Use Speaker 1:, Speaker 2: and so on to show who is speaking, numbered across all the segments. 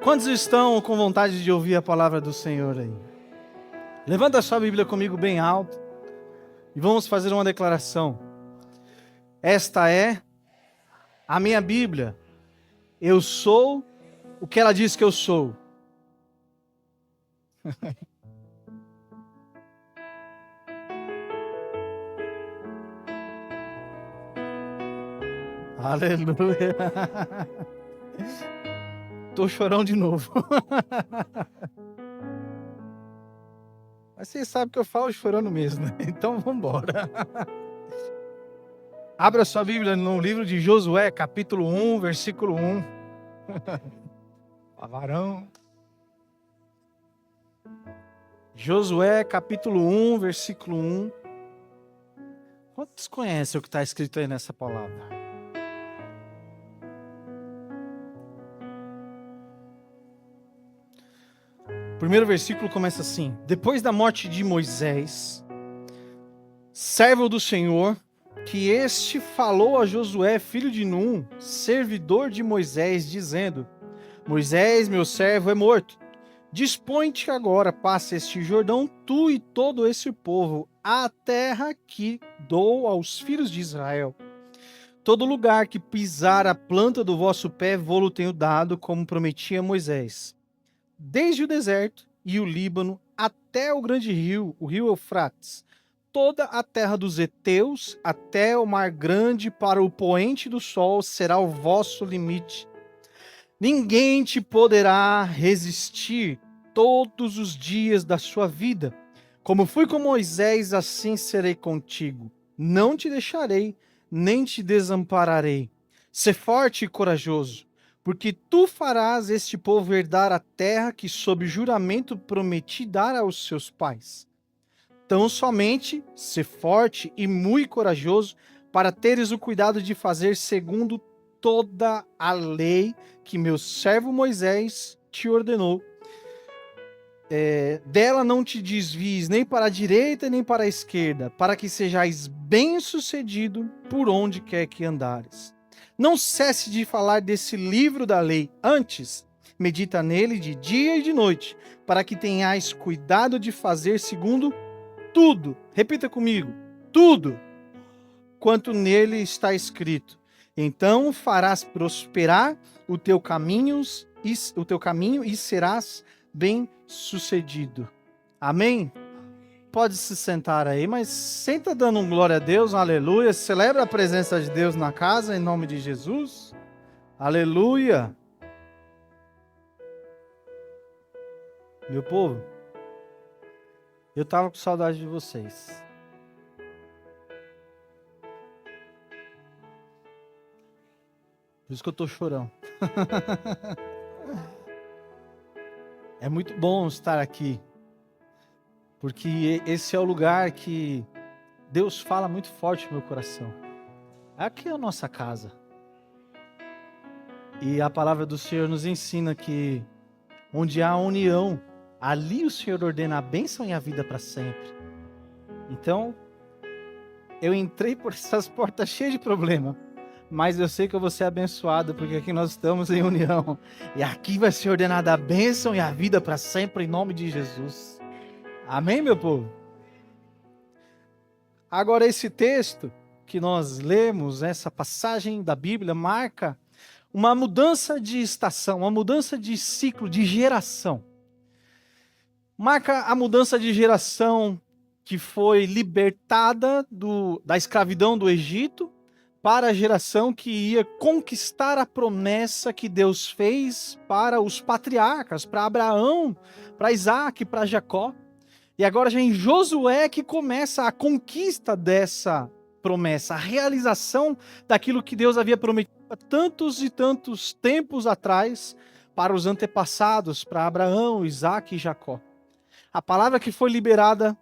Speaker 1: Quantos estão com vontade de ouvir a palavra do Senhor aí? Levanta a sua Bíblia comigo bem alto e vamos fazer uma declaração. Esta é a minha Bíblia. Eu sou o que ela diz que eu sou. Aleluia. Tô chorão de novo. Mas vocês sabem que eu falo chorando mesmo, né? Então vamos embora. Abra sua Bíblia no livro de Josué, capítulo 1, versículo 1. Varão. Josué, capítulo 1, versículo 1. Quantos conhecem o que está escrito aí nessa palavra? O primeiro versículo começa assim: depois da morte de Moisés, servo do Senhor, que este falou a Josué, filho de Num, servidor de Moisés, dizendo: Moisés, meu servo, é morto. Dispõe-te agora, passa este Jordão, tu e todo esse povo, à terra que dou aos filhos de Israel. Todo lugar que pisar a planta do vosso pé, vô-lo tenho dado, como prometi a Moisés. Desde o deserto e o Líbano até o grande rio, o rio Eufrates, toda a terra dos heteus, até o mar grande para o poente do sol, será o vosso limite. Ninguém te poderá resistir todos os dias da sua vida. Como fui com Moisés, assim serei contigo. Não te deixarei, nem te desampararei. Sê forte e corajoso, porque tu farás este povo herdar a terra que sob juramento prometi dar aos seus pais. Tão somente sê forte e muito corajoso, para teres o cuidado de fazer segundo toda a lei que meu servo Moisés te ordenou. Dela não te desvies nem para a direita nem para a esquerda, para que sejais bem-sucedido por onde quer que andares. Não cesse de falar desse livro da lei, antes medita nele de dia e de noite, para que tenhais cuidado de fazer segundo tudo, repita comigo, tudo, quanto nele está escrito. Então farás prosperar o teu caminho e serás bem-sucedido. Amém? Pode se sentar aí, mas senta dando um glória a Deus, um aleluia. Celebra a presença de Deus na casa, em nome de Jesus. Aleluia. Meu povo, eu estava com saudade de vocês. Por isso que eu tô chorando. É muito bom estar aqui, porque esse é o lugar que Deus fala muito forte no meu coração. Aqui é a nossa casa. E a palavra do Senhor nos ensina que onde há união, ali o Senhor ordena a bênção e a vida para sempre. Então, eu entrei por essas portas cheias de problema, mas eu sei que eu vou ser abençoado, porque aqui nós estamos em união. E aqui vai ser ordenada a bênção e a vida para sempre, em nome de Jesus. Amém, meu povo? Agora, esse texto que nós lemos, essa passagem da Bíblia, marca uma mudança de estação, uma mudança de ciclo, de geração. Marca a mudança de geração que foi libertada da escravidão do Egito, para a geração que ia conquistar a promessa que Deus fez para os patriarcas, para Abraão, para Isaac, para Jacó. E agora já em Josué que começa a conquista dessa promessa, a realização daquilo que Deus havia prometido há tantos e tantos tempos atrás para os antepassados, para Abraão, Isaac e Jacó. A palavra que foi liberada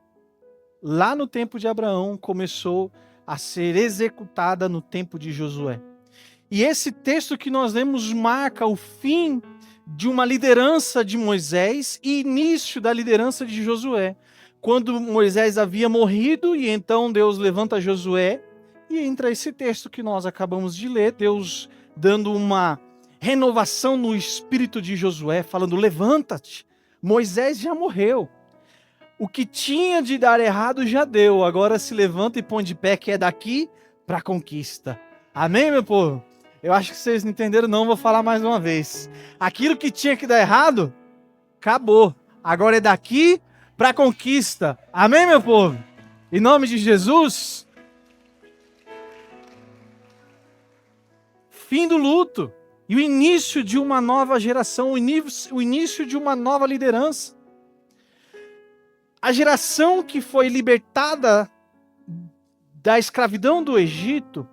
Speaker 1: lá no tempo de Abraão começou a ser executada no tempo de Josué. E esse texto que nós lemos marca o fim de uma liderança de Moisés e início da liderança de Josué. Quando Moisés havia morrido, e então Deus levanta Josué, e entra esse texto que nós acabamos de ler, Deus dando uma renovação no espírito de Josué, falando: levanta-te, Moisés já morreu. O que tinha de dar errado já deu, agora se levanta e põe de pé, que é daqui para a conquista. Amém, meu povo? Eu acho que vocês não entenderam, não, vou falar mais uma vez. Aquilo que tinha que dar errado, acabou. Agora é daqui para a conquista. Amém, meu povo? Em nome de Jesus. Fim do luto. E o início de uma nova geração, o início de uma nova liderança. A geração que foi libertada da escravidão do Egito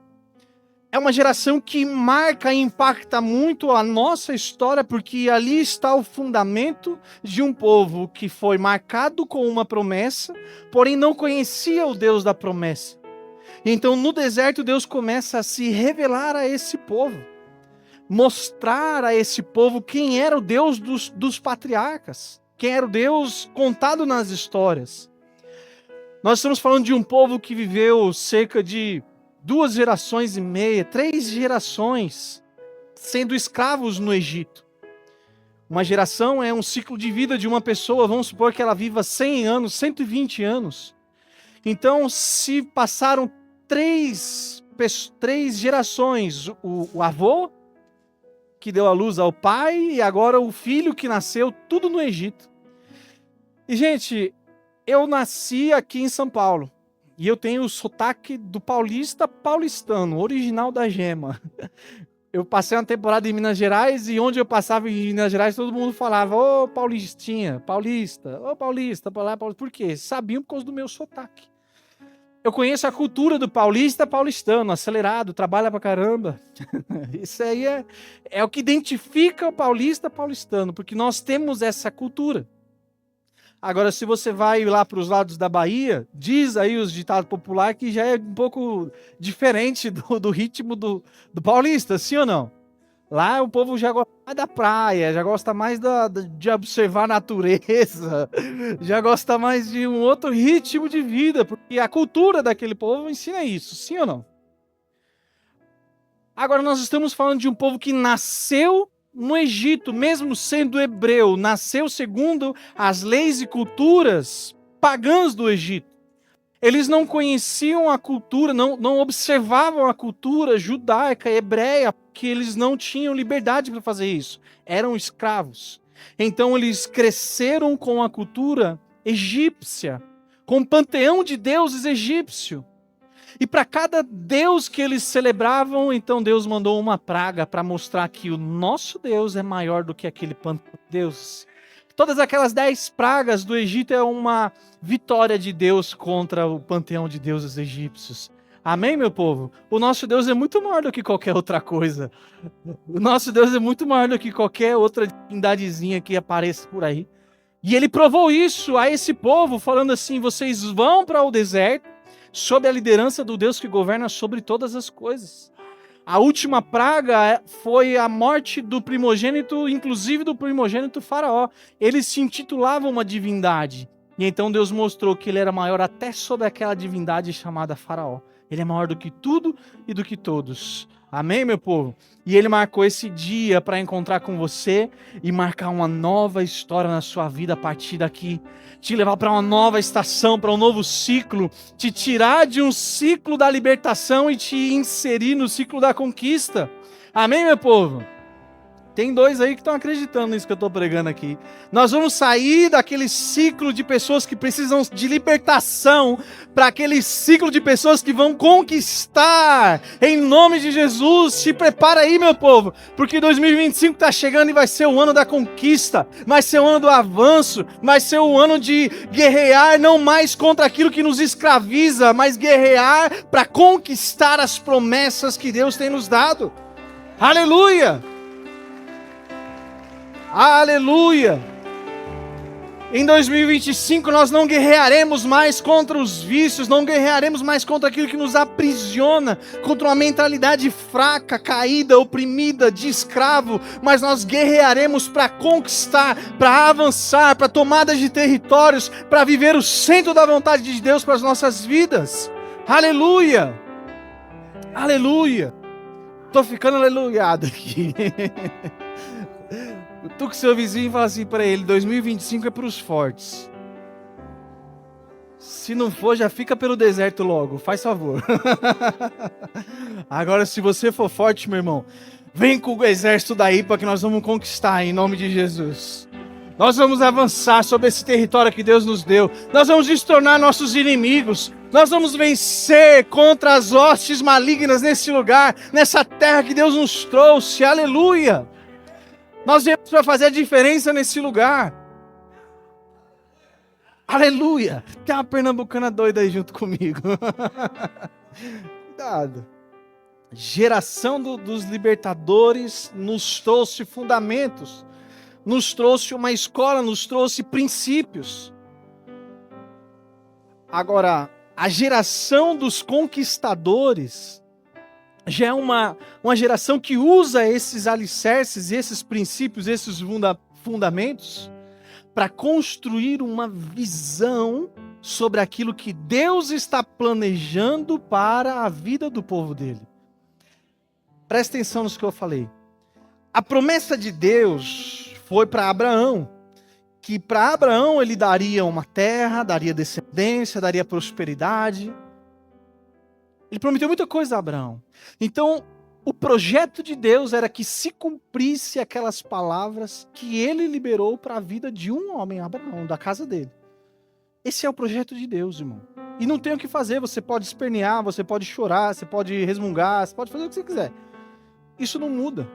Speaker 1: é uma geração que marca e impacta muito a nossa história, porque ali está o fundamento de um povo que foi marcado com uma promessa, porém não conhecia o Deus da promessa. Então no deserto Deus começa a se revelar a esse povo, mostrar a esse povo quem era o Deus dos patriarcas, quem era o Deus contado nas histórias. Nós estamos falando de um povo que viveu cerca de 2 gerações e meia, 3 gerações sendo escravos no Egito. Uma geração é um ciclo de vida de uma pessoa, vamos supor que ela viva 100 anos, 120 anos. Então, se passaram 3 gerações, o avô que deu à luz ao pai e agora o filho que nasceu, tudo no Egito. E, gente, eu nasci aqui em São Paulo. E eu tenho o sotaque do paulista paulistano, original da gema. Eu passei uma temporada em Minas Gerais e onde eu passava em Minas Gerais todo mundo falava: ô paulistinha, paulista, ô paulista, paulista. Por quê? Sabiam por causa do meu sotaque. Eu conheço a cultura do paulista paulistano, acelerado, trabalha pra caramba. Isso aí é o que identifica o paulista paulistano, porque nós temos essa cultura. Agora, se você vai lá para os lados da Bahia, diz aí os ditados populares que já é um pouco diferente do ritmo do paulista, sim ou não? Lá o povo já gosta mais da praia, já gosta mais de observar a natureza, já gosta mais de um outro ritmo de vida, porque a cultura daquele povo ensina isso, sim ou não? Agora, nós estamos falando de um povo que nasceu no Egito, mesmo sendo hebreu, nasceu segundo as leis e culturas pagãs do Egito. Eles não conheciam a cultura, não observavam a cultura judaica, hebreia, porque eles não tinham liberdade para fazer isso. Eram escravos. Então eles cresceram com a cultura egípcia, com o panteão de deuses egípcio. E para cada deus que eles celebravam, então Deus mandou uma praga para mostrar que o nosso Deus é maior do que aquele panteão de deuses. Todas aquelas 10 pragas do Egito é uma vitória de Deus contra o panteão de deuses egípcios. Amém, meu povo? O nosso Deus é muito maior do que qualquer outra coisa. O nosso Deus é muito maior do que qualquer outra divindadezinha que apareça por aí. E ele provou isso a esse povo, falando assim: vocês vão para o deserto, sob a liderança do Deus que governa sobre todas as coisas. A última praga foi a morte do primogênito, inclusive do primogênito Faraó. Ele se intitulava uma divindade. E então Deus mostrou que ele era maior até sobre aquela divindade chamada Faraó. Ele é maior do que tudo e do que todos. Amém, meu povo? E ele marcou esse dia para encontrar com você e marcar uma nova história na sua vida a partir daqui. Te levar para uma nova estação, para um novo ciclo. Te tirar de um ciclo da libertação e te inserir no ciclo da conquista. Amém, meu povo? Tem 2 aí que estão acreditando nisso que eu estou pregando aqui. Nós vamos sair daquele ciclo de pessoas que precisam de libertação para aquele ciclo de pessoas que vão conquistar. Em nome de Jesus, se prepara aí, meu povo, porque 2025 está chegando e vai ser o ano da conquista, vai ser o ano do avanço, vai ser o ano de guerrear não mais contra aquilo que nos escraviza, mas guerrear para conquistar as promessas que Deus tem nos dado. Aleluia! Aleluia! Em 2025 nós não guerrearemos mais contra os vícios, não guerrearemos mais contra aquilo que nos aprisiona, contra uma mentalidade fraca, caída, oprimida, de escravo, mas nós guerrearemos para conquistar, para avançar, para tomadas de territórios, para viver o centro da vontade de Deus para as nossas vidas. Aleluia! Aleluia! Tô ficando aleluiado aqui. Tu com seu vizinho e fala assim pra ele, 2025 é pros fortes. Se não for, já fica pelo deserto logo, faz favor. Agora, se você for forte, meu irmão, vem com o exército daí para que nós vamos conquistar em nome de Jesus. Nós vamos avançar sobre esse território que Deus nos deu. Nós vamos destornar nossos inimigos. Nós vamos vencer contra as hostes malignas nesse lugar, nessa terra que Deus nos trouxe. Aleluia! Nós viemos para fazer a diferença nesse lugar. Aleluia! Tem uma pernambucana doida aí junto comigo. Cuidado. Geração dos libertadores nos trouxe fundamentos, nos trouxe uma escola, nos trouxe princípios. Agora, a geração dos conquistadores já é uma geração que usa esses alicerces, esses princípios, esses fundamentos para construir uma visão sobre aquilo que Deus está planejando para a vida do povo dele. Presta atenção nisso que eu falei. A promessa de Deus foi para Abraão, que para Abraão ele daria uma terra, daria descendência, daria prosperidade. Ele prometeu muita coisa a Abraão. Então, o projeto de Deus era que se cumprisse aquelas palavras que ele liberou para a vida de um homem, Abraão, da casa dele. Esse é o projeto de Deus, irmão. E não tem o que fazer, você pode espernear, você pode chorar, você pode resmungar, você pode fazer o que você quiser. Isso não muda.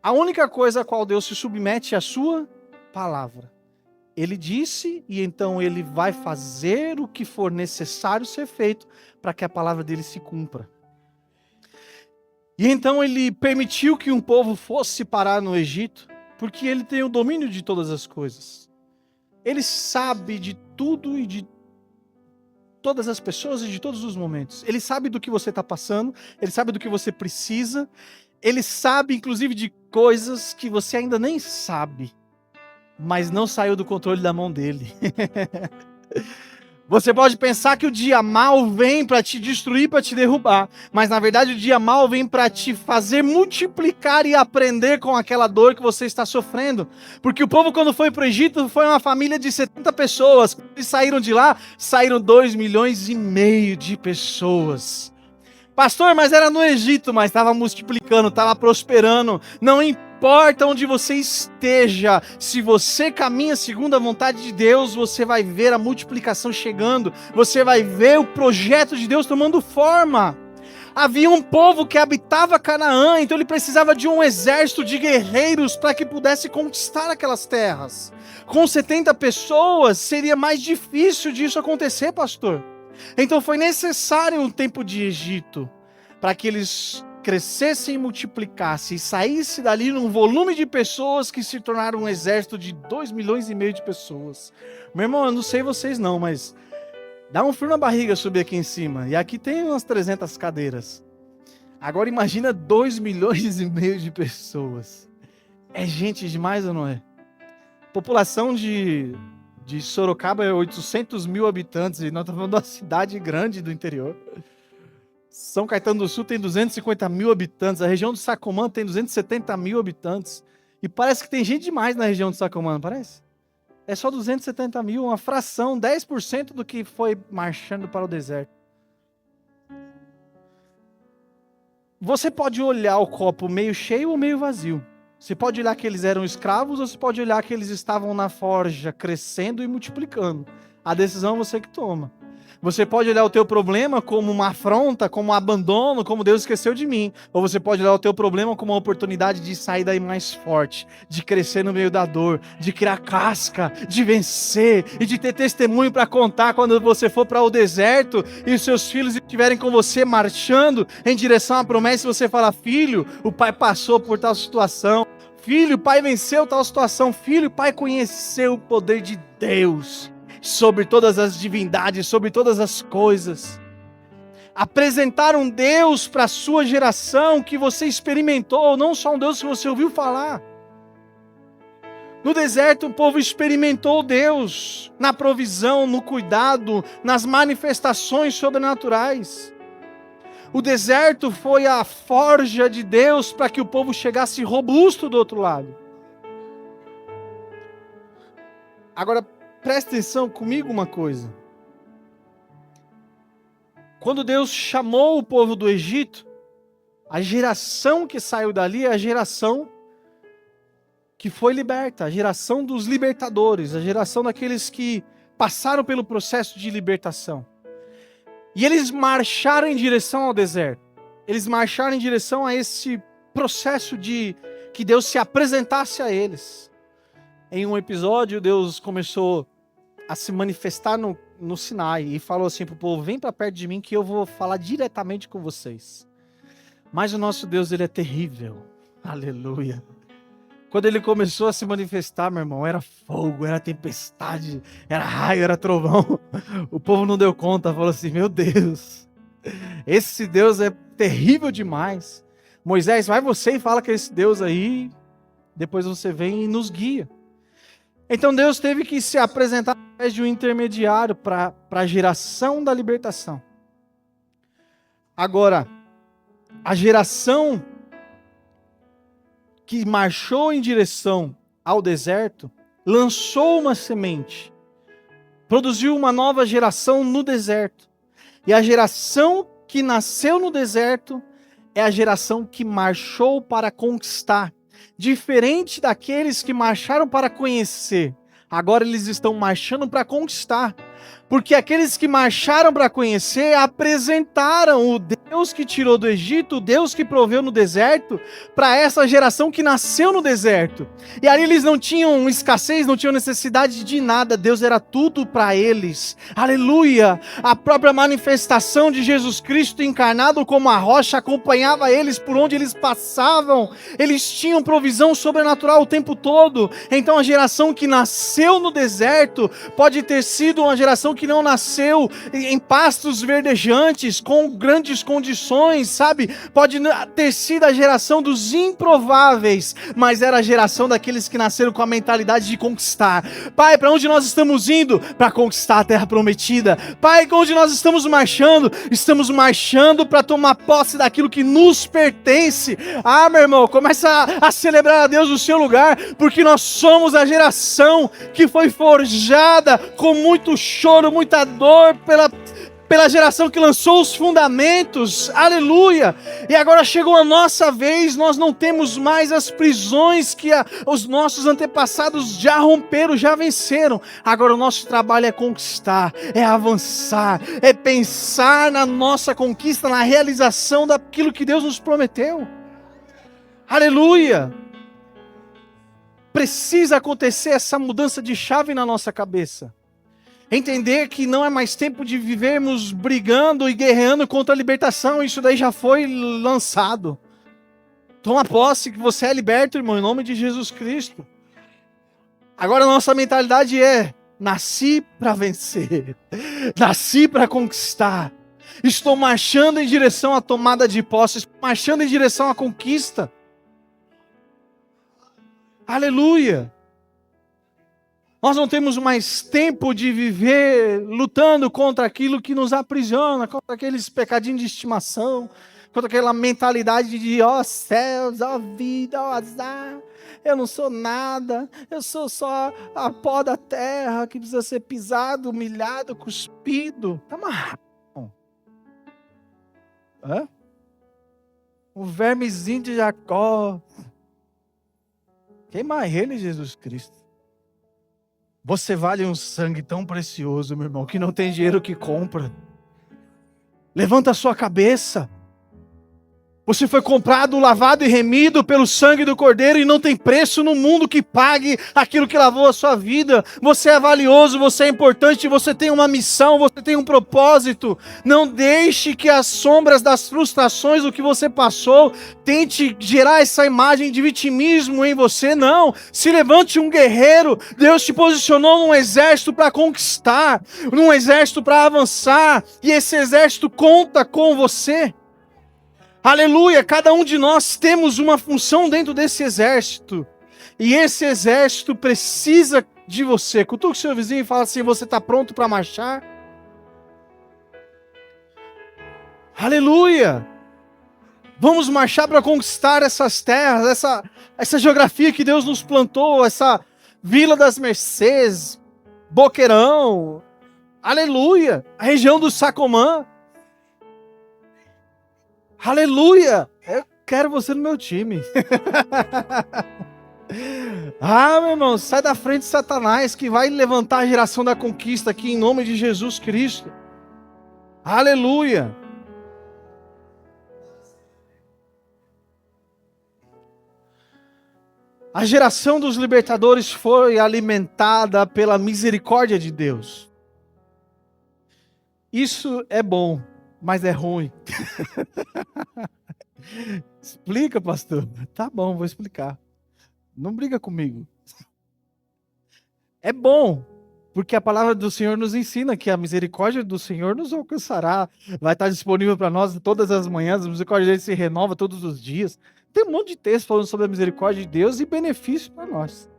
Speaker 1: A única coisa a qual Deus se submete é a sua palavra. Ele disse e então ele vai fazer o que for necessário ser feito para que a palavra dele se cumpra. E então ele permitiu que um povo fosse parar no Egito, porque ele tem o domínio de todas as coisas. Ele sabe de tudo e de todas as pessoas e de todos os momentos. Ele sabe do que você está passando, ele sabe do que você precisa, ele sabe inclusive de coisas que você ainda nem sabe, mas não saiu do controle da mão dele. Você pode pensar que o dia mal vem para te destruir, para te derrubar, mas na verdade o dia mal vem para te fazer multiplicar e aprender com aquela dor que você está sofrendo. Porque o povo, quando foi para o Egito, foi uma família de 70 pessoas. Quando eles saíram de lá, saíram 2,5 milhões de pessoas. Pastor, mas era no Egito, mas estava multiplicando, estava prosperando. Não importa onde você esteja, se você caminha segundo a vontade de Deus, você vai ver a multiplicação chegando, você vai ver o projeto de Deus tomando forma. Havia um povo que habitava Canaã, então ele precisava de um exército de guerreiros para que pudesse conquistar aquelas terras. Com 70 pessoas, seria mais difícil disso acontecer, pastor. Então foi necessário um tempo de Egito para que eles crescessem e multiplicassem e saísse dali num volume de pessoas que se tornaram um exército de 2,5 milhões de pessoas. Meu irmão, eu não sei vocês não, mas dá um frio na barriga subir aqui em cima. E aqui tem umas 300 cadeiras. Agora imagina 2,5 milhões de pessoas. É gente demais ou não é? População de Sorocaba é 800 mil habitantes, e nós estamos falando de uma cidade grande do interior. São Caetano do Sul tem 250 mil habitantes, a região do Sacomã tem 270 mil habitantes, e parece que tem gente demais na região do Sacomã, não parece? É só 270 mil, uma fração, 10% do que foi marchando para o deserto. Você pode olhar o copo meio cheio ou meio vazio. Você pode olhar que eles eram escravos ou você pode olhar que eles estavam na forja, crescendo e multiplicando. A decisão é você que toma. Você pode olhar o teu problema como uma afronta, como um abandono, como Deus esqueceu de mim. Ou você pode olhar o teu problema como uma oportunidade de sair daí mais forte, de crescer no meio da dor, de criar casca, de vencer e de ter testemunho para contar quando você for para o deserto e os seus filhos estiverem com você marchando em direção à promessa e você fala: filho, o pai passou por tal situação. Filho, o pai venceu tal situação. Filho, o pai conheceu o poder de Deus sobre todas as divindades, sobre todas as coisas. Apresentar um Deus para a sua geração que você experimentou, não só um Deus que você ouviu falar. No deserto o povo experimentou Deus na provisão, no cuidado, nas manifestações sobrenaturais. O deserto foi a forja de Deus para que o povo chegasse robusto do outro lado. Agora, presta atenção comigo uma coisa. Quando Deus chamou o povo do Egito, a geração que saiu dali é a geração que foi liberta, a geração dos libertadores, a geração daqueles que passaram pelo processo de libertação. E eles marcharam em direção ao deserto. Eles marcharam em direção a esse processo de que Deus se apresentasse a eles. Em um episódio, Deus começou a se manifestar no Sinai e falou assim para o povo: vem para perto de mim que eu vou falar diretamente com vocês. Mas o nosso Deus, ele é terrível. Aleluia. Quando ele começou a se manifestar, meu irmão, era fogo, era tempestade, era raio, era trovão. O povo não deu conta, falou assim: meu Deus, esse Deus é terrível demais. Moisés, vai você e fala com esse Deus aí, depois você vem e nos guia. Então Deus teve que se apresentar através de um intermediário para a geração da libertação. Agora, a geração que marchou em direção ao deserto, lançou uma semente, produziu uma nova geração no deserto. E a geração que nasceu no deserto é a geração que marchou para conquistar. Diferente daqueles que marcharam para conhecer, agora eles estão marchando para conquistar. Porque aqueles que marcharam para conhecer apresentaram o Deus que tirou do Egito, o Deus que proveu no deserto, para essa geração que nasceu no deserto. E ali eles não tinham escassez, não tinham necessidade de nada, Deus era tudo para eles. Aleluia! A própria manifestação de Jesus Cristo encarnado como a rocha acompanhava eles por onde eles passavam. Eles tinham provisão sobrenatural o tempo todo. Então a geração que nasceu no deserto pode ter sido uma geração que não nasceu em pastos verdejantes, com grandes condições, sabe? Pode ter sido a geração dos improváveis, mas era a geração daqueles que nasceram com a mentalidade de conquistar. Pai, para onde nós estamos indo? Para conquistar a terra prometida. Pai, para onde nós estamos marchando? Estamos marchando para tomar posse daquilo que nos pertence. Ah, meu irmão, começa a celebrar a Deus no seu lugar, porque nós somos a geração que foi forjada com muito choro, muita dor pela geração que lançou os fundamentos, aleluia. E agora chegou a nossa vez, nós não temos mais as prisões que os nossos antepassados já romperam, já venceram. Agora o nosso trabalho é conquistar, é avançar, é pensar na nossa conquista, na realização daquilo que Deus nos prometeu. Aleluia. Precisa acontecer essa mudança de chave na nossa cabeça. Entender que não é mais tempo de vivermos brigando e guerreando contra a libertação. Isso daí já foi lançado. Toma posse que você é liberto, irmão, em nome de Jesus Cristo. Agora a nossa mentalidade é: nasci para vencer. Nasci para conquistar. Estou marchando em direção à tomada de posse. Estou marchando em direção à conquista. Aleluia. Nós não temos mais tempo de viver lutando contra aquilo que nos aprisiona, contra aqueles pecadinhos de estimação, contra aquela mentalidade de ó céus, ó vida, ó azar, eu não sou nada, eu sou só a pó da terra que precisa ser pisado, humilhado, cuspido. Tá amarrado. Hã? O vermezinho de Jacó. Queima ele, Jesus Cristo. Você vale um sangue tão precioso, meu irmão, que não tem dinheiro que compra. Levanta a sua cabeça. Você foi comprado, lavado e remido pelo sangue do Cordeiro e não tem preço no mundo que pague aquilo que lavou a sua vida. Você é valioso, você é importante, você tem uma missão, você tem um propósito. Não deixe que as sombras das frustrações do que você passou tente gerar essa imagem de vitimismo em você. Não, se levante um guerreiro. Deus te posicionou num exército para conquistar, num exército para avançar, e esse exército conta com você. Aleluia, cada um de nós temos uma função dentro desse exército. E esse exército precisa de você. Cutuca o seu vizinho e fala assim: você está pronto para marchar? Aleluia. Vamos marchar para conquistar essas terras, essa geografia que Deus nos plantou, essa Vila das Mercês, Boqueirão, aleluia, a região do Sacomã. Aleluia! Eu quero você no meu time. Meu irmão, sai da frente de Satanás, que vai levantar a geração da conquista aqui em nome de Jesus Cristo. Aleluia! A geração dos libertadores foi alimentada pela misericórdia de Deus. Isso é bom, mas é ruim. Explica, pastor. Tá bom, vou explicar. Não briga comigo. É bom, porque a palavra do Senhor nos ensina que a misericórdia do Senhor nos alcançará. Vai estar disponível para nós todas as manhãs. A misericórdia dele se renova todos os dias. Tem um monte de texto falando sobre a misericórdia de Deus e benefício para nós.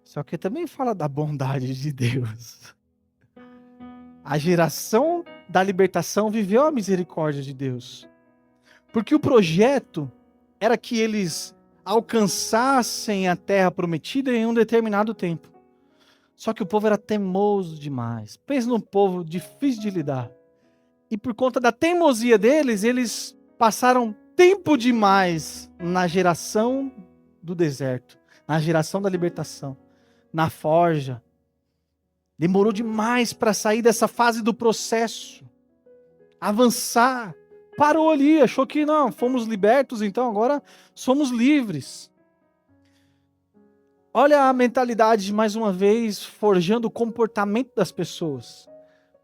Speaker 1: Só que também fala da bondade de Deus. A geração da libertação viveu a misericórdia de Deus. Porque o projeto era que eles alcançassem a terra prometida em um determinado tempo. Só que o povo era teimoso demais. Pensa num povo difícil de lidar. E por conta da teimosia deles, eles passaram tempo demais na geração do deserto, na geração da libertação, na forja. Demorou demais para sair dessa fase do processo, avançar. Parou ali, achou que não, fomos libertos, então agora somos livres. Olha a mentalidade, mais uma vez, forjando o comportamento das pessoas.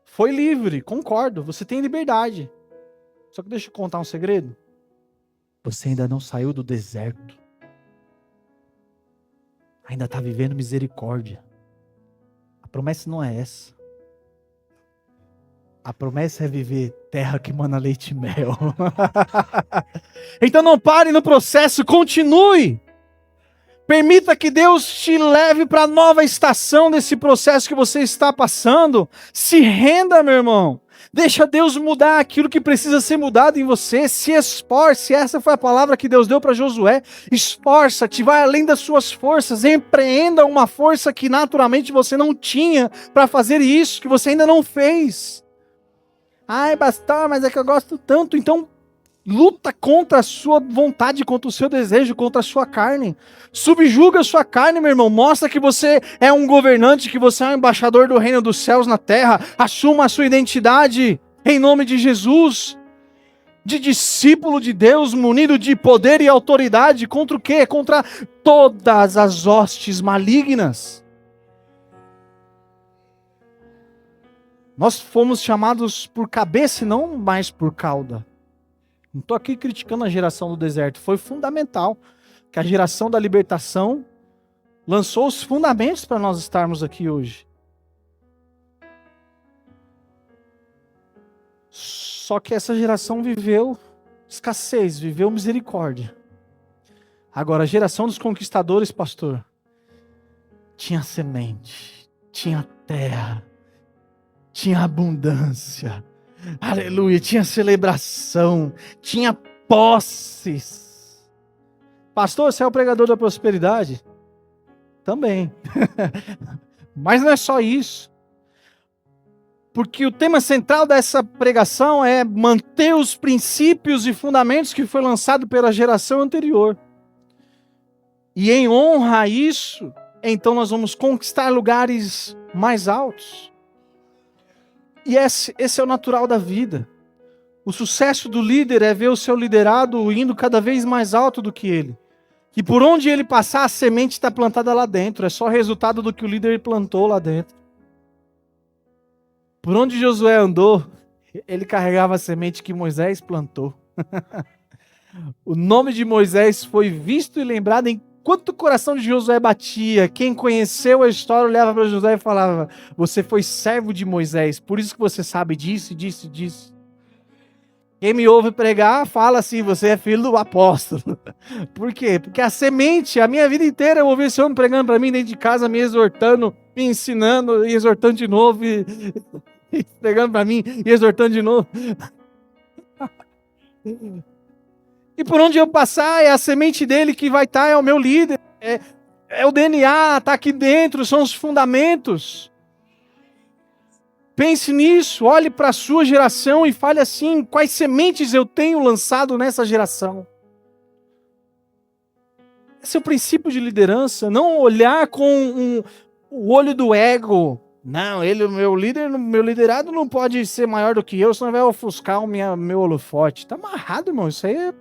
Speaker 1: Foi livre, concordo, você tem liberdade. Só que deixa eu contar um segredo. Você ainda não saiu do deserto. Ainda está vivendo misericórdia. A promessa não é essa. A promessa é viver terra que mana leite e mel. Então não pare no processo, continue. Permita que Deus te leve para a nova estação desse processo que você está passando. Se renda, meu irmão. Deixa Deus mudar aquilo que precisa ser mudado em você. Se esforce. Essa foi a palavra que Deus deu para Josué. Esforça-te, vai além das suas forças. Empreenda uma força que naturalmente você não tinha para fazer isso, que você ainda não fez. Ai, pastor, mas é que eu gosto tanto. Então, luta contra a sua vontade, contra o seu desejo, contra a sua carne. Subjuga a sua carne, meu irmão. Mostra que você é um governante, que você é um embaixador do reino dos céus na terra. Assuma a sua identidade em nome de Jesus. De discípulo de Deus, munido de poder e autoridade. Contra o quê? Contra todas as hostes malignas. Nós fomos chamados por cabeça e não mais por cauda. Não estou aqui criticando a geração do deserto. Foi fundamental que a geração da libertação lançou os fundamentos para nós estarmos aqui hoje. Só que essa geração viveu escassez, viveu misericórdia. Agora, a geração dos conquistadores, pastor, tinha semente, tinha terra, tinha abundância. Aleluia, tinha celebração, tinha posses. Pastor, você é o pregador da prosperidade? Também. Mas não é só isso. Porque o tema central dessa pregação é manter os princípios e fundamentos que foi lançado pela geração anterior. E em honra a isso, então nós vamos conquistar lugares mais altos. E esse é o natural da vida. O sucesso do líder é ver o seu liderado indo cada vez mais alto do que ele. Que por onde ele passar, a semente está plantada lá dentro. É só resultado do que o líder plantou lá dentro. Por onde Josué andou, ele carregava a semente que Moisés plantou. O nome de Moisés foi visto e lembrado enquanto o coração de Josué batia. Quem conheceu a história olhava para Josué e falava: você foi servo de Moisés, por isso que você sabe disso, disso, disso. Quem me ouve pregar, fala assim: você é filho do apóstolo. Por quê? Porque a semente, a minha vida inteira eu ouvi esse homem pregando para mim dentro de casa, me exortando, me ensinando, e exortando de novo, e pregando para mim, e exortando de novo. E por onde eu passar, é a semente dele que vai estar, é o meu líder. É o DNA, está aqui dentro, são os fundamentos. Pense nisso, olhe para a sua geração e fale assim: quais sementes eu tenho lançado nessa geração? Esse é o princípio de liderança, não olhar com o olho do ego. Não, meu liderado não pode ser maior do que eu, senão vai ofuscar meu holofote. Tá amarrado, irmão. Isso aí é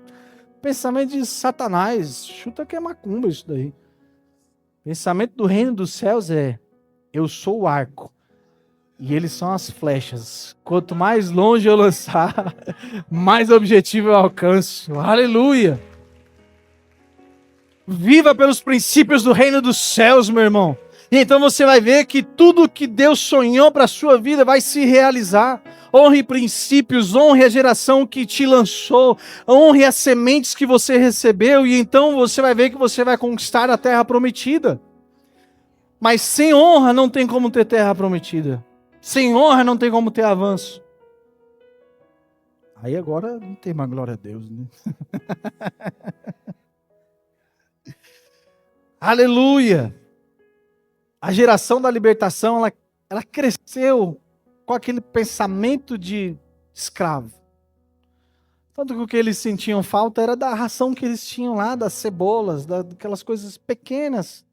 Speaker 1: pensamento de Satanás. Chuta que é macumba isso daí. Pensamento do reino dos céus é: eu sou o arco e eles são as flechas. Quanto mais longe eu lançar, mais objetivo eu alcanço. Aleluia! Viva pelos princípios do reino dos céus, meu irmão. E então você vai ver que tudo que Deus sonhou para a sua vida vai se realizar. Honre princípios, honre a geração que te lançou, honre as sementes que você recebeu, e então você vai ver que você vai conquistar a terra prometida. Mas sem honra não tem como ter terra prometida. Sem honra não tem como ter avanço. Aí agora não tem mais glória a Deus, né? Aleluia! A geração da libertação, ela cresceu com aquele pensamento de escravo. Tanto que o que eles sentiam falta era da ração que eles tinham lá, das cebolas, daquelas coisas pequenas,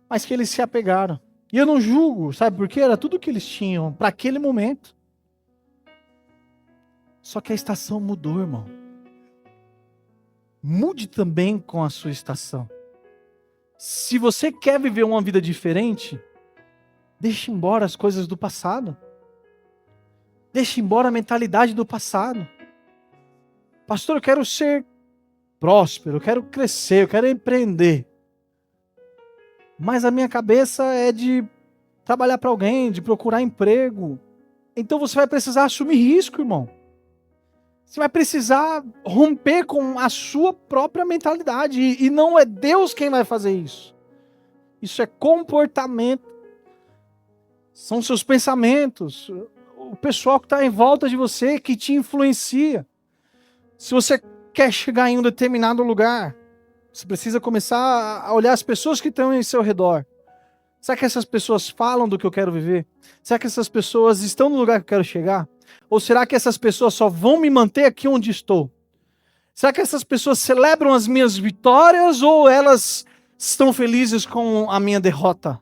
Speaker 1: mas que eles se apegaram. E eu não julgo, sabe por quê? Era tudo que eles tinham para aquele momento. Só que a estação mudou, irmão. Mude também com a sua estação. Se você quer viver uma vida diferente, deixe embora as coisas do passado. Deixe embora a mentalidade do passado. Pastor, eu quero ser próspero, eu quero crescer, eu quero empreender. Mas a minha cabeça é de trabalhar para alguém, de procurar emprego. Então você vai precisar assumir risco, irmão. Você vai precisar romper com a sua própria mentalidade. E não é Deus quem vai fazer isso. Isso é comportamento. São seus pensamentos. O pessoal que está em volta de você que te influencia. Se você quer chegar em um determinado lugar, você precisa começar a olhar as pessoas que estão em seu redor. Será que essas pessoas falam do que eu quero viver? Será que essas pessoas estão no lugar que eu quero chegar? Ou será que essas pessoas só vão me manter aqui onde estou? Será que essas pessoas celebram as minhas vitórias ou elas estão felizes com a minha derrota?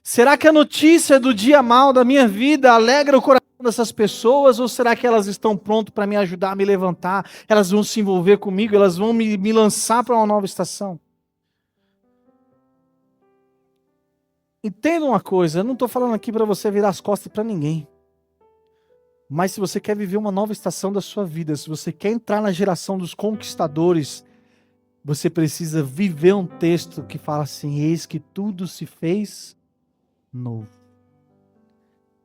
Speaker 1: Será que a notícia do dia mal da minha vida alegra o coração dessas pessoas ou será que elas estão prontas para me ajudar a me levantar? Elas vão se envolver comigo, elas vão me lançar para uma nova estação? Entenda uma coisa, eu não estou falando aqui para você virar as costas para ninguém. Mas se você quer viver uma nova estação da sua vida, se você quer entrar na geração dos conquistadores, você precisa viver um texto que fala assim: eis que tudo se fez novo.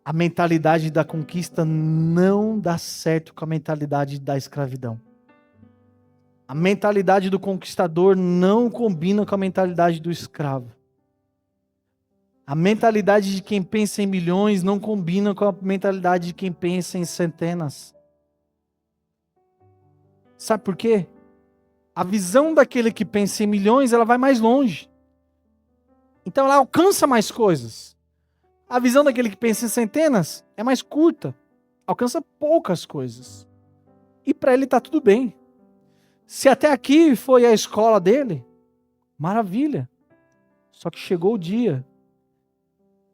Speaker 1: A mentalidade da conquista não dá certo com a mentalidade da escravidão. A mentalidade do conquistador não combina com a mentalidade do escravo. A mentalidade de quem pensa em milhões não combina com a mentalidade de quem pensa em centenas. Sabe por quê? A visão daquele que pensa em milhões, ela vai mais longe. Então ela alcança mais coisas. A visão daquele que pensa em centenas é mais curta. Alcança poucas coisas. E para ele está tudo bem. Se até aqui foi a escola dele, maravilha. Só que chegou o dia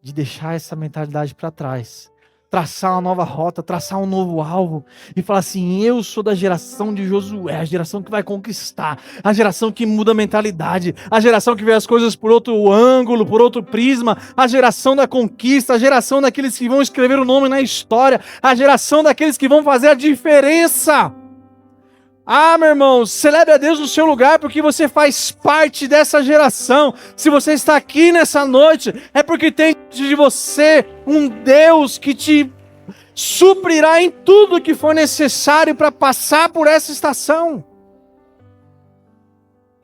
Speaker 1: de deixar essa mentalidade para trás, traçar uma nova rota, traçar um novo alvo e falar assim: eu sou da geração de Josué, a geração que vai conquistar, a geração que muda a mentalidade, a geração que vê as coisas por outro ângulo, por outro prisma, a geração da conquista, a geração daqueles que vão escrever o nome na história, a geração daqueles que vão fazer a diferença. Ah, meu irmão, celebre a Deus no seu lugar, porque você faz parte dessa geração. Se você está aqui nessa noite, é porque tem de você um Deus que te suprirá em tudo que for necessário para passar por essa estação.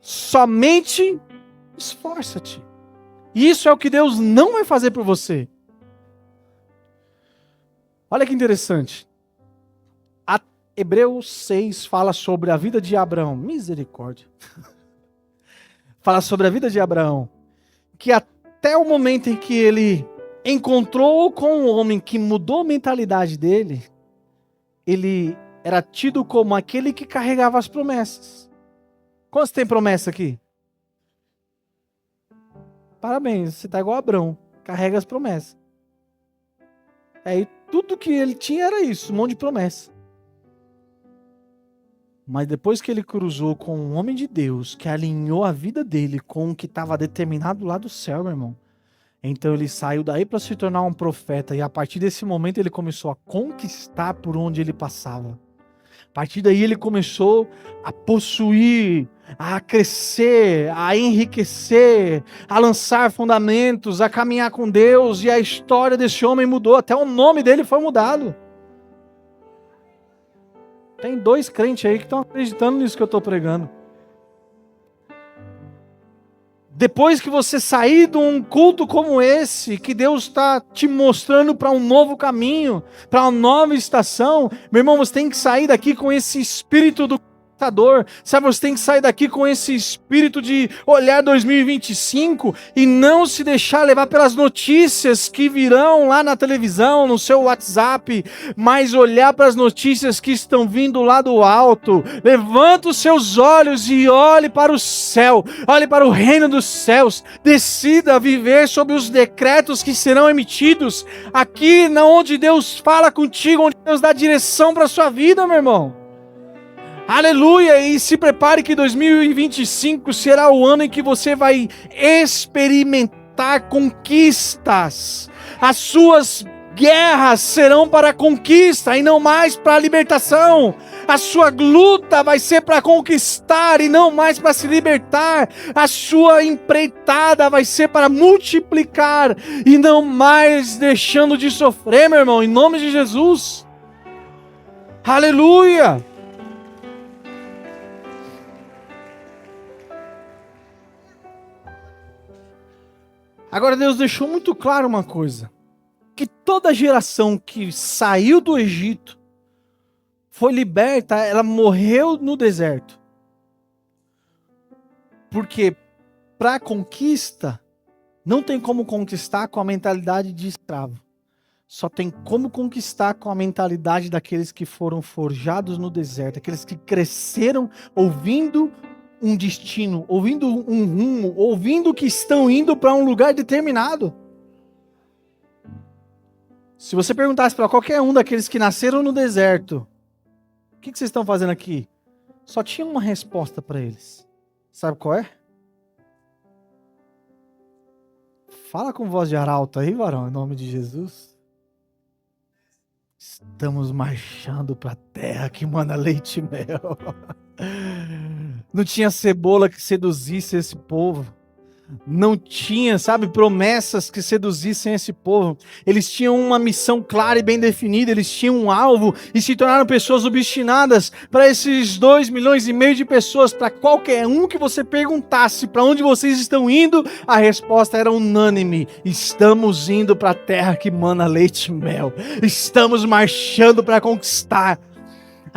Speaker 1: Somente esforça-te. Isso é o que Deus não vai fazer por você. Olha que interessante. Hebreus 6 fala sobre a vida de Abraão. Misericórdia. Fala sobre a vida de Abraão. Que até o momento em que ele encontrou com um homem que mudou a mentalidade dele, ele era tido como aquele que carregava as promessas. Quantos tem promessa aqui? Parabéns, você está igual a Abraão. Carrega as promessas. Aí tudo que ele tinha era isso, um monte de promessa. Mas depois que ele cruzou com um homem de Deus, que alinhou a vida dele com o que estava determinado lá do céu, meu irmão. Então ele saiu daí para se tornar um profeta. E a partir desse momento ele começou a conquistar por onde ele passava. A partir daí ele começou a possuir, a crescer, a enriquecer, a lançar fundamentos, a caminhar com Deus. E a história desse homem mudou, até o nome dele foi mudado. Tem 2 crentes aí que estão acreditando nisso que eu estou pregando. Depois que você sair de um culto como esse, que Deus está te mostrando para um novo caminho, para uma nova estação, meu irmão, você tem que sair daqui com esse espírito do sabe, você tem que sair daqui com esse espírito de olhar 2025 e não se deixar levar pelas notícias que virão lá na televisão, no seu WhatsApp, mas olhar para as notícias que estão vindo lá do alto. Levanta os seus olhos e olhe para o céu, olhe para o reino dos céus, decida viver sob os decretos que serão emitidos aqui, na onde Deus fala contigo, onde Deus dá direção para a sua vida, meu irmão. Aleluia, e se prepare que 2025 será o ano em que você vai experimentar conquistas. As suas guerras serão para a conquista e não mais para a libertação. A sua luta vai ser para conquistar e não mais para se libertar. A sua empreitada vai ser para multiplicar e não mais deixando de sofrer, meu irmão, em nome de Jesus. Aleluia. Agora Deus deixou muito claro uma coisa, que toda geração que saiu do Egito, foi liberta, ela morreu no deserto. Porque para conquista, não tem como conquistar com a mentalidade de escravo. Só tem como conquistar com a mentalidade daqueles que foram forjados no deserto, aqueles que cresceram ouvindo um destino, ouvindo um rumo, ouvindo que estão indo para um lugar determinado. Se você perguntasse para qualquer um daqueles que nasceram no deserto, o que vocês estão fazendo aqui? Só tinha uma resposta para eles. Sabe qual é? Fala com voz de arauto aí, varão, em nome de Jesus. Estamos marchando para a terra que manda leite e mel. Não tinha cebola que seduzisse esse povo. Não tinha, sabe, promessas que seduzissem esse povo. Eles tinham uma missão clara e bem definida. Eles tinham um alvo e se tornaram pessoas obstinadas. Para esses 2,5 milhões de pessoas, para qualquer um que você perguntasse para onde vocês estão indo, a resposta era unânime: estamos indo para a terra que mana leite e mel. Estamos marchando para conquistar.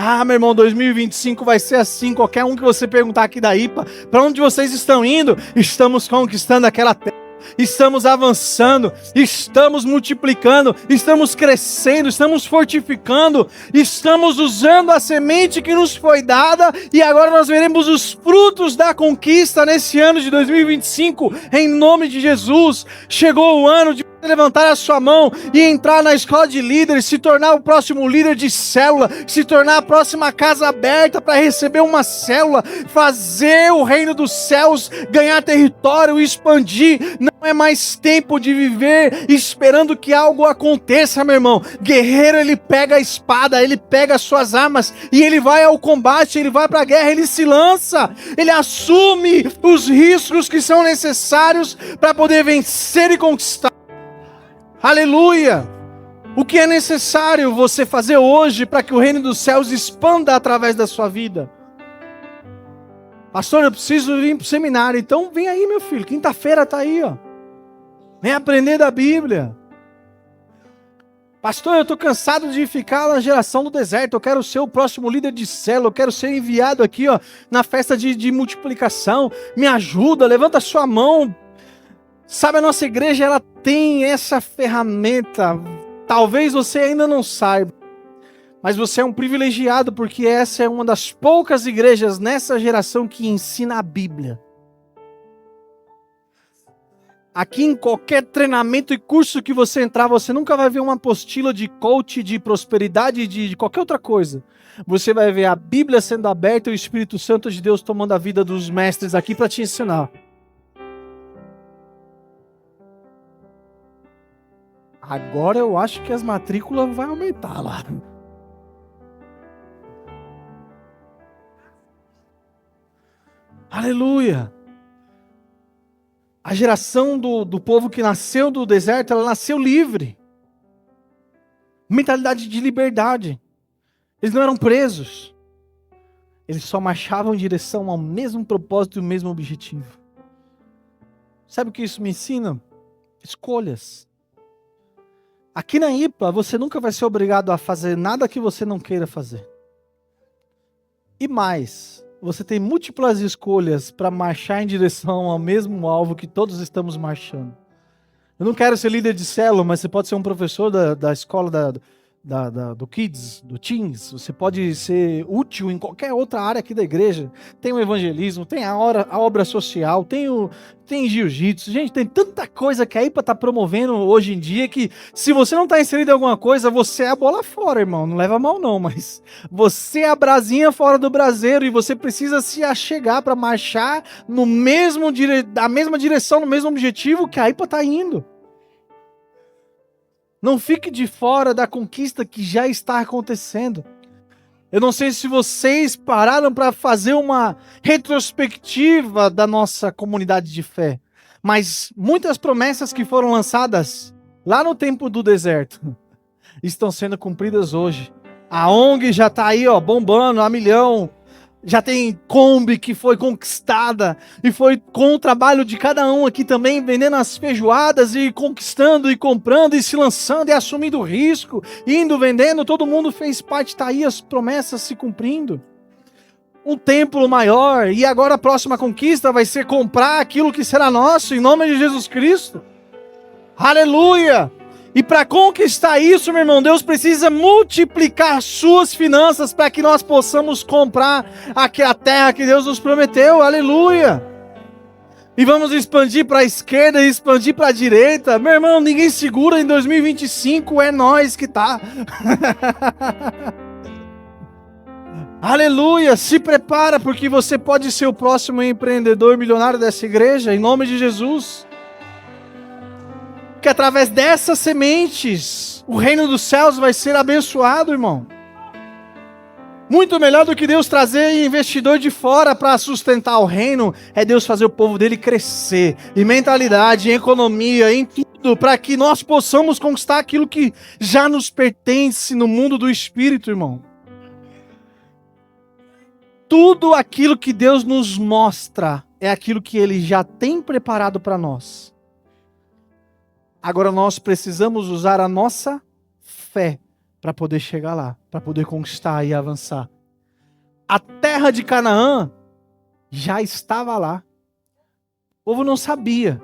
Speaker 1: Ah, meu irmão, 2025 vai ser assim. Qualquer um que você perguntar aqui da IPA, para onde vocês estão indo? Estamos conquistando aquela terra. Estamos avançando, estamos multiplicando, estamos crescendo, estamos fortificando, estamos usando a semente que nos foi dada e agora nós veremos os frutos da conquista nesse ano de 2025, em nome de Jesus. Chegou o ano de levantar a sua mão e entrar na escola de líderes, se tornar o próximo líder de célula, se tornar a próxima casa aberta para receber uma célula, fazer o reino dos céus, ganhar território, expandir. Não é mais tempo de viver esperando que algo aconteça, meu irmão. Guerreiro, ele pega a espada, ele pega as suas armas e ele vai ao combate, ele vai para a guerra, ele se lança, ele assume os riscos que são necessários para poder vencer e conquistar. Aleluia! O que é necessário você fazer hoje para que o reino dos céus expanda através da sua vida? Pastor, eu preciso vir para o seminário. Então vem aí, meu filho. Quinta-feira está aí, ó. Vem aprender da Bíblia. Pastor, eu estou cansado de ficar na geração do deserto, eu quero ser o próximo líder de célula, eu quero ser enviado aqui na festa de multiplicação, me ajuda, levanta a sua mão. Sabe, a nossa igreja ela tem essa ferramenta, talvez você ainda não saiba, mas você é um privilegiado porque essa é uma das poucas igrejas nessa geração que ensina a Bíblia. Aqui em qualquer treinamento e curso que você entrar, você nunca vai ver uma apostila de coach, de prosperidade, de qualquer outra coisa. Você vai ver a Bíblia sendo aberta e o Espírito Santo de Deus tomando a vida dos mestres aqui para te ensinar. Agora eu acho que as matrículas vão aumentar lá. Aleluia! A geração do povo que nasceu do deserto, ela nasceu livre. Mentalidade de liberdade. Eles não eram presos. Eles só marchavam em direção ao mesmo propósito e ao mesmo objetivo. Sabe o que isso me ensina? Escolhas. Aqui na IPA, você nunca vai ser obrigado a fazer nada que você não queira fazer. E mais, você tem múltiplas escolhas para marchar em direção ao mesmo alvo que todos estamos marchando. Eu não quero ser líder de célula, mas você pode ser um professor da escola do Kids, do Teens. Você pode ser útil em qualquer outra área aqui da igreja. Tem o evangelismo, tem a obra social, tem jiu-jitsu. Gente, tem tanta coisa que a IPA está promovendo hoje em dia que se você não está inserido em alguma coisa, você é a bola fora, irmão. Não leva mal não, mas você é a brasinha fora do braseiro e você precisa se achegar para marchar na mesma direção, no mesmo objetivo que a IPA está indo. Não fique de fora da conquista que já está acontecendo. Eu não sei se vocês pararam para fazer uma retrospectiva da nossa comunidade de fé, mas muitas promessas que foram lançadas lá no tempo do deserto estão sendo cumpridas hoje. A ONG já está aí, bombando a milhão. Já tem Kombi que foi conquistada e foi com o trabalho de cada um aqui também, vendendo as feijoadas e conquistando e comprando e se lançando e assumindo risco, indo, vendendo, todo mundo fez parte, tá aí as promessas se cumprindo. Um templo maior e agora a próxima conquista vai ser comprar aquilo que será nosso em nome de Jesus Cristo. Aleluia! E para conquistar isso, meu irmão, Deus precisa multiplicar suas finanças para que nós possamos comprar a terra que Deus nos prometeu. Aleluia! E vamos expandir para a esquerda e expandir para a direita. Meu irmão, ninguém segura em 2025, é nós que tá. Aleluia! Se prepara porque você pode ser o próximo empreendedor milionário dessa igreja, em nome de Jesus. Que através dessas sementes, o reino dos céus vai ser abençoado, irmão. Muito melhor do que Deus trazer investidor de fora para sustentar o reino, é Deus fazer o povo dele crescer, em mentalidade, em economia, em tudo, para que nós possamos conquistar aquilo que já nos pertence no mundo do Espírito, irmão. Tudo aquilo que Deus nos mostra é aquilo que Ele já tem preparado para nós. Agora nós precisamos usar a nossa fé para poder chegar lá, para poder conquistar e avançar. A terra de Canaã já estava lá. O povo não sabia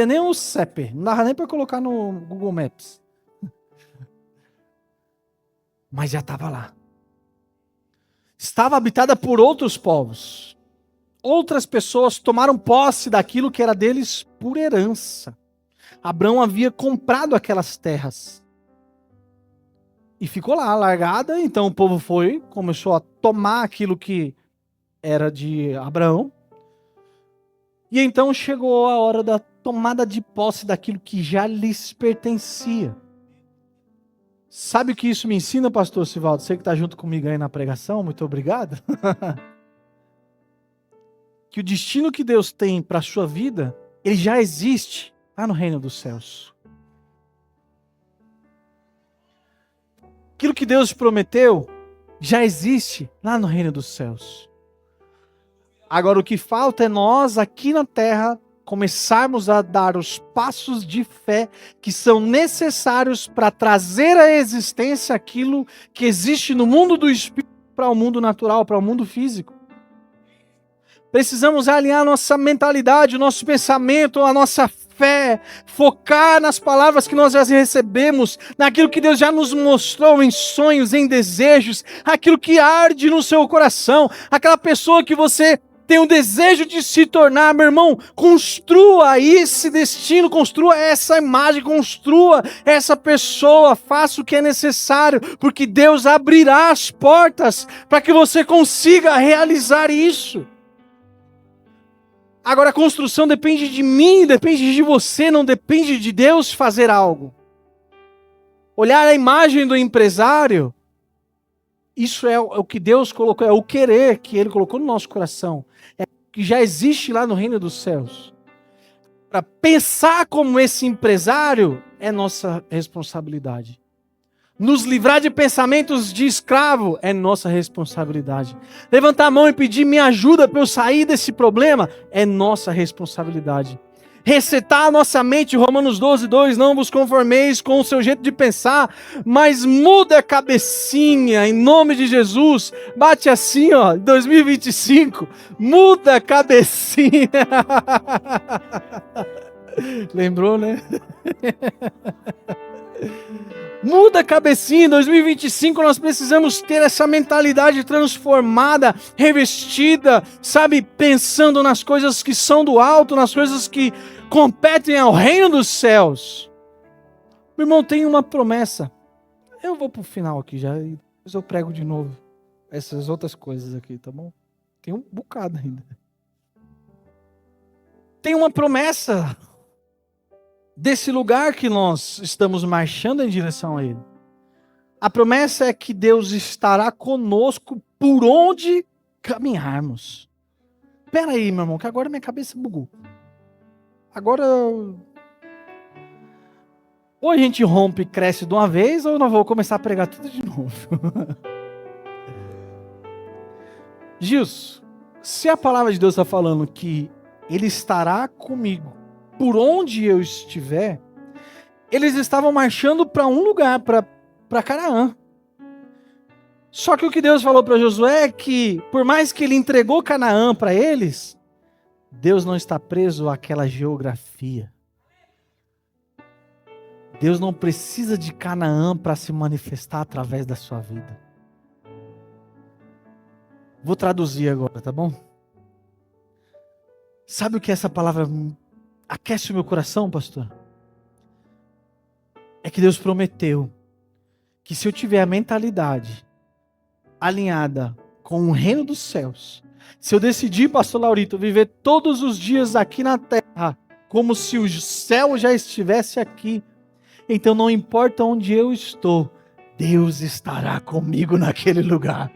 Speaker 1: nem o CEP, não dava nem para colocar no Google Maps. Mas já estava lá. Estava habitada por outros povos. Outras pessoas tomaram posse daquilo que era deles por herança. Abraão havia comprado aquelas terras. E ficou lá, largada. Então o povo começou a tomar aquilo que era de Abraão. E então chegou a hora da tomada de posse daquilo que já lhes pertencia. Sabe o que isso me ensina, pastor Sivaldo? Você que está junto comigo aí na pregação, muito obrigado. Que o destino que Deus tem para a sua vida, ele já existe lá no reino dos céus. Aquilo que Deus prometeu já existe lá no reino dos céus. Agora o que falta é nós aqui na terra começarmos a dar os passos de fé que são necessários para trazer à existência aquilo que existe no mundo do espírito para o mundo natural, para o mundo físico. Precisamos alinhar nossa mentalidade, o nosso pensamento, a nossa fé, focar nas palavras que nós já recebemos, naquilo que Deus já nos mostrou em sonhos, em desejos, aquilo que arde no seu coração, aquela pessoa que você tem um desejo de se tornar, meu irmão, construa esse destino, construa essa imagem, construa essa pessoa, faça o que é necessário, porque Deus abrirá as portas para que você consiga realizar isso. Agora a construção depende de mim, depende de você, não depende de Deus fazer algo. Olhar a imagem do empresário, isso é o que Deus colocou, é o querer que Ele colocou no nosso coração. É o que já existe lá no reino dos céus. Para pensar como esse empresário é nossa responsabilidade. Nos livrar de pensamentos de escravo é nossa responsabilidade. Levantar a mão e pedir me ajuda para eu sair desse problema é nossa responsabilidade. Resetar a nossa mente, Romanos 12:2, não vos conformeis com o seu jeito de pensar, mas muda a cabecinha, em nome de Jesus. Bate assim, ó, 2025, muda a cabecinha. Lembrou, né? Muda a cabecinha, em 2025 nós precisamos ter essa mentalidade transformada, revestida, sabe, pensando nas coisas que são do alto, nas coisas que competem ao reino dos céus. Meu irmão, tem uma promessa. Eu vou pro final aqui já, e depois eu prego de novo essas outras coisas aqui, tá bom? Tem um bocado ainda. Tem uma promessa desse lugar que nós estamos marchando em direção a Ele. A promessa é que Deus estará conosco por onde caminharmos. Espera aí, meu irmão, que agora minha cabeça bugou. Agora, ou a gente rompe e cresce de uma vez, ou eu não vou começar a pregar tudo de novo. Gilson, se a palavra de Deus está falando que Ele estará comigo por onde eu estiver, eles estavam marchando para um lugar, para Canaã. Só que o que Deus falou para Josué é que, por mais que ele entregou Canaã para eles, Deus não está preso àquela geografia. Deus não precisa de Canaã para se manifestar através da sua vida. Vou traduzir agora, tá bom? Sabe o que essa palavra aquece o meu coração, pastor? É que Deus prometeu que se eu tiver a mentalidade alinhada com o reino dos céus, se eu decidir, pastor Laurito, viver todos os dias aqui na terra, como se o céu já estivesse aqui, então não importa onde eu estou, Deus estará comigo naquele lugar.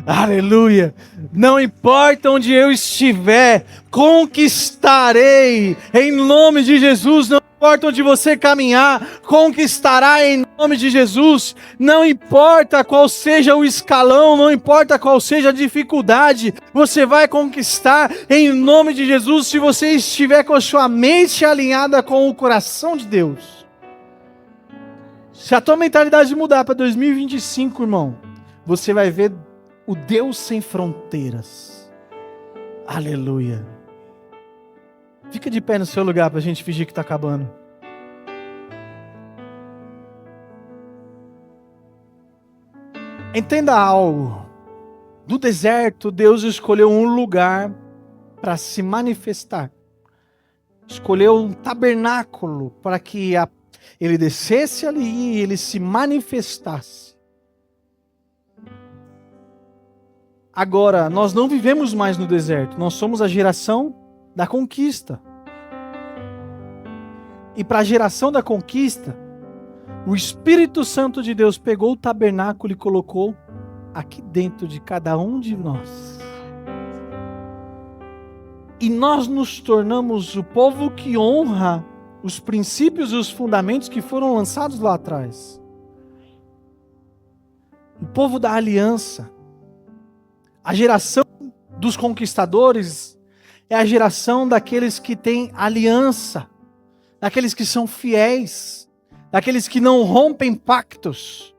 Speaker 1: Aleluia, não importa onde eu estiver, conquistarei em nome de Jesus. Não importa onde você caminhar, conquistará em nome de Jesus. Não importa qual seja o escalão, não importa qual seja a dificuldade, você vai conquistar em nome de Jesus, se você estiver com a sua mente alinhada com o coração de Deus. Se a tua mentalidade mudar para 2025, irmão, você vai ver o Deus sem fronteiras. Aleluia. Fica de pé no seu lugar para a gente fingir que está acabando. Entenda algo. No deserto, Deus escolheu um lugar para se manifestar. Escolheu um tabernáculo para que ele descesse ali e ele se manifestasse. Agora, nós não vivemos mais no deserto, nós somos a geração da conquista. E para a geração da conquista, o Espírito Santo de Deus pegou o tabernáculo e colocou aqui dentro de cada um de nós. E nós nos tornamos o povo que honra os princípios e os fundamentos que foram lançados lá atrás. O povo da aliança. A geração dos conquistadores é a geração daqueles que têm aliança, daqueles que são fiéis, daqueles que não rompem pactos,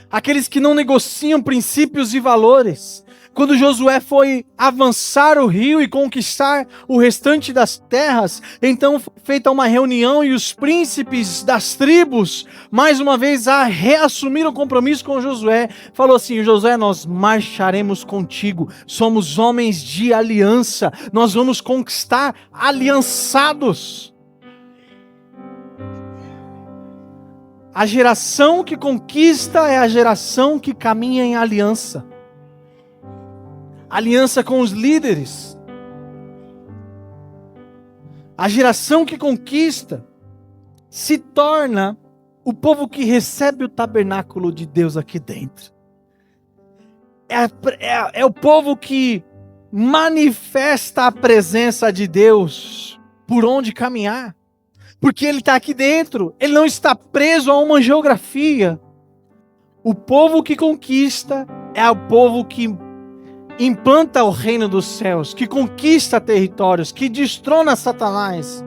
Speaker 1: aqueles que não negociam princípios e valores. Quando Josué foi avançar o rio e conquistar o restante das terras, então foi feita uma reunião e os príncipes das tribos, mais uma vez, reassumiram o compromisso com Josué. Falou assim: Josué, nós marcharemos contigo, somos homens de aliança, nós vamos conquistar aliançados. A geração que conquista é a geração que caminha em aliança. Aliança com os líderes. A geração que conquista se torna o povo que recebe o tabernáculo de Deus aqui dentro. É o povo que manifesta a presença de Deus por onde caminhar. Porque ele está aqui dentro, ele não está preso a uma geografia. O povo que conquista é o povo que implanta o reino dos céus, que conquista territórios, que destrona Satanás,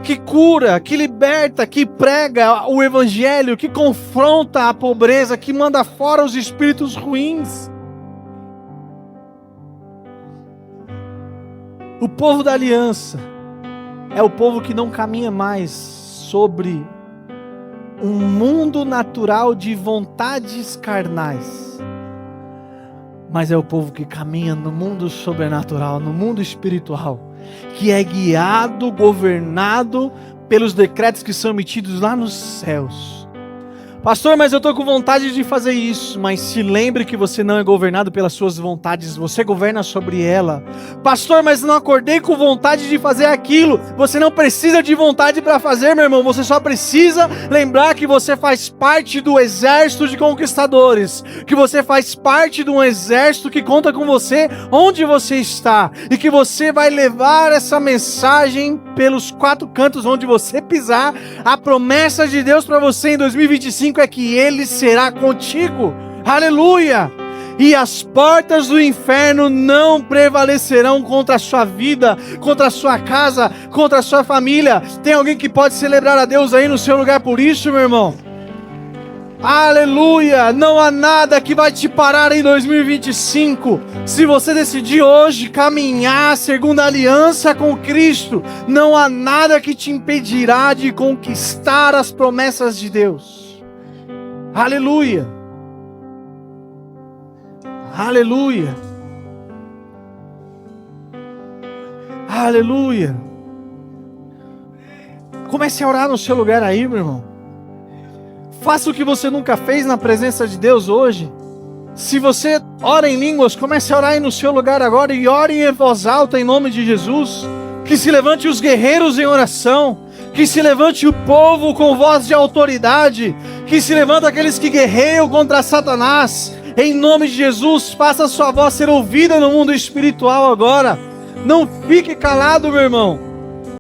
Speaker 1: que cura, que liberta, que prega o evangelho, que confronta a pobreza, que manda fora os espíritos ruins. O povo da aliança é o povo que não caminha mais sobre um mundo natural de vontades carnais, mas é o povo que caminha no mundo sobrenatural, no mundo espiritual, que é guiado, governado pelos decretos que são emitidos lá nos céus. Pastor, mas eu estou com vontade de fazer isso. Mas se lembre que você não é governado pelas suas vontades, você governa sobre ela. Pastor, mas não acordei com vontade de fazer aquilo. Você não precisa de vontade para fazer, meu irmão. Você só precisa lembrar que você faz parte do exército de conquistadores, que você faz parte de um exército que conta com você onde você está, e que você vai levar essa mensagem pelos 4 cantos onde você pisar. A promessa de Deus para você em 2025 é que Ele será contigo. Aleluia! E as portas do inferno não prevalecerão contra a sua vida, contra a sua casa, contra a sua família. Tem alguém que pode celebrar a Deus aí no seu lugar por isso, meu irmão? Aleluia! Não há nada que vai te parar em 2025. Se você decidir hoje caminhar segundo a aliança com Cristo, não há nada que te impedirá de conquistar as promessas de Deus. Aleluia! Aleluia! Aleluia! Comece a orar no seu lugar aí, meu irmão. Faça o que você nunca fez na presença de Deus hoje. Se você ora em línguas, comece a orar aí no seu lugar agora e ore em voz alta em nome de Jesus. Que se levante os guerreiros em oração. Que se levante o povo com voz de autoridade. Que se levante aqueles que guerreiam contra Satanás. Em nome de Jesus, faça a sua voz ser ouvida no mundo espiritual agora. Não fique calado, meu irmão.